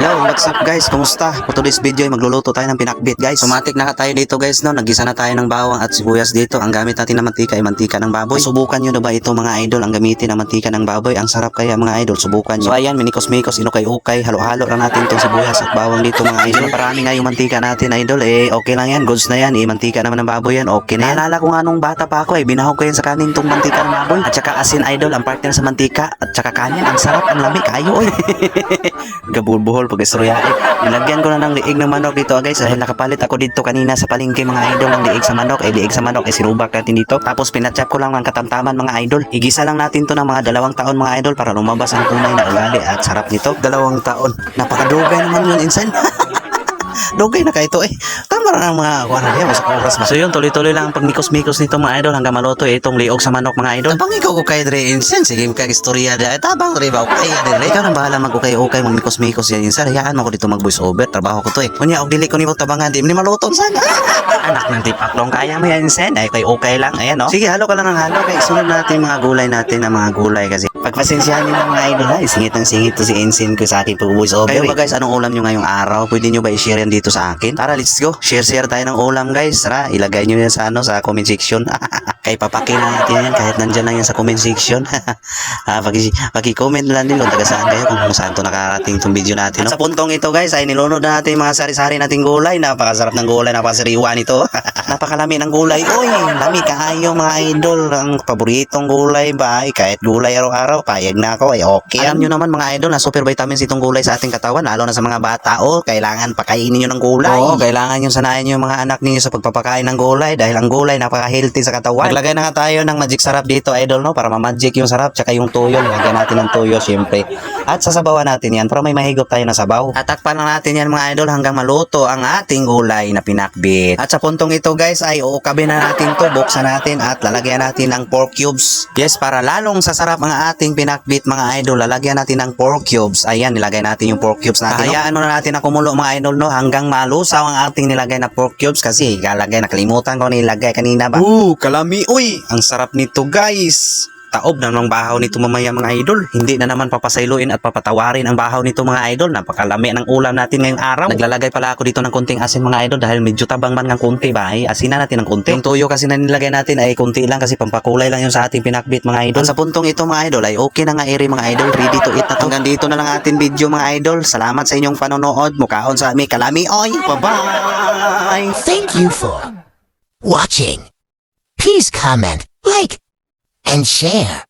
Yo, what's up guys? Kumusta? For today's video ay magluluto tayo ng pinakbit guys. Sumatik na tayo dito guys no. Naggisa na tayo ng bawang at sibuyas dito. Ang gamit natin na mantika ay mantika ng baboy. Subukan nyo na ba ito mga idol? Ang gamitin ng mantika ng baboy. Ang sarap kaya mga idol. Subukan nyo. So ayan, minikos-mikos, inukay-ukay. Halo-halo lang natin itong sibuyas at bawang dito mga idol. Parami nga yung mantika natin idol. Okay lang yan. Goods na yan. Mantika naman ng baboy yan. Okay na yan. Naalala ko nga nung bata pa ako binahog ko yan sa kanin itong mantika ng baboy. At saka asin idol. Ang partner sa mantika. At saka kanin. Ang sarap. Ang lamig. Ayo oy. Gabulbuhol pag istorya. Nilagyan ko na ng liig ng manok dito guys. Dahil nakapalit ako dito kanina sa palengke mga idol ng liig sa manok. Liig sa manok sinubak natin dito. Tapos pinachap ko lang ng katamtaman mga idol. Igisa lang natin to ng mga 2 taon mga idol para lumabas ang tunay na ugali at sarap nito. 2 taon. Napakadugay naman yun insan. Dugay na kayo ito Tama na ng mga kuwan na sa oras ba. So yun, tuloy-tuloy lang ang pagmikos-mikos nito mga idol hanggang maluto itong liog sa manok mga idol. Tabang ikaw ko kayo dre insan. Sige kag-istorya dre. Tabang dre ba okay dre. Ikaw nang bahala mag-ukay-ukay magmikos-mikos yan insan. Hayaan mo ko dito mag-voice over. Trabaho ko to Unya og dili ko nimo tabangan di ni maluto sana. Anak ng tipaklong kaya mo yan insan. Ay kay okay lang. Ayan no. Sige halo ka lang ng halo kay sunod natin mga gulay natin ng mga gulay kasi pagpasensyahan niyo mga idol ha. Singit ng singit to si Insin ko sa akin pag-voice over. Kayo ba guys, anong ulam niyo ngayong araw? Pwede niyo ba i-share yan dito sa akin? Tara, let's go. Share tayo ng ulam guys. Tara, ilagay niyo yan sa sa comment section. Kay papaki lang natin yan kahit nandyan lang yan sa comment section. Paki-comment lang din kung taga saan kayo kung saan to nakarating itong video natin. No? At sa puntong ito guys ay nilunod na natin mga sari-sari nating gulay. Napakasarap ng gulay, napakasariwa nito. Napakalami ng gulay. Uy, lami kaayo mga idol. Ang paboritong gulay ba? Kahit gulay araw-araw, payag na ako. Okay. Alam nyo naman mga idol na super vitamins itong gulay sa ating katawan. Lalo na sa mga bata. Kailangan pakainin nyo ng gulay. Kailangan nyo sanayin yung mga anak ninyo sa pagpapakain ng gulay. Dahil ang gulay napaka-healthy sa katawan. Maglagay na nga tayo ng magic sarap dito idol no. Para ma-magic yung sarap. Tsaka yung tuyo. Lagyan natin ng tuyo syempre. At sasabawan natin yan para may mahigop tayo na sabaw. At takpan lang natin yan mga idol hanggang maluto ang ating gulay na pinakbit. At sa puntong ito guys ay uukabi na natin to. Buksan natin at lalagyan natin ng pork cubes. Yes, para lalong sasarap ang ating pinakbit mga idol. Lalagyan natin ng pork cubes. Ayan, nilagay natin yung pork cubes natin. Hayaan muna natin na kumulo mga idol no hanggang malusaw ang ating nilagay na pork cubes kasi nakalimutan ko nilagay kanina ba. Kalami. Uy, ang sarap nito guys. Taob na ng bahaw nito mamaya mga idol. Hindi na naman papasailuin at papatawarin ang bahaw nito mga idol. Napakalami ng ulam natin ngayong araw. Naglalagay pala ako dito ng kunting asin mga idol dahil medyo tabang man ng kunti ba. Asinan natin ng kunti. Yung tuyo kasi na nilagay natin ay kunti lang kasi pampakulay lang yung sa ating pinakbit mga idol. At sa puntong ito mga idol ay okay na nga iri mga idol. Ready to eat na to. Hanggang dito na lang ating video mga idol. Salamat sa inyong panonood. Mukhaon sa aming kalami. Oy, bye-bye! Thank you for watching. Please comment, like, and share.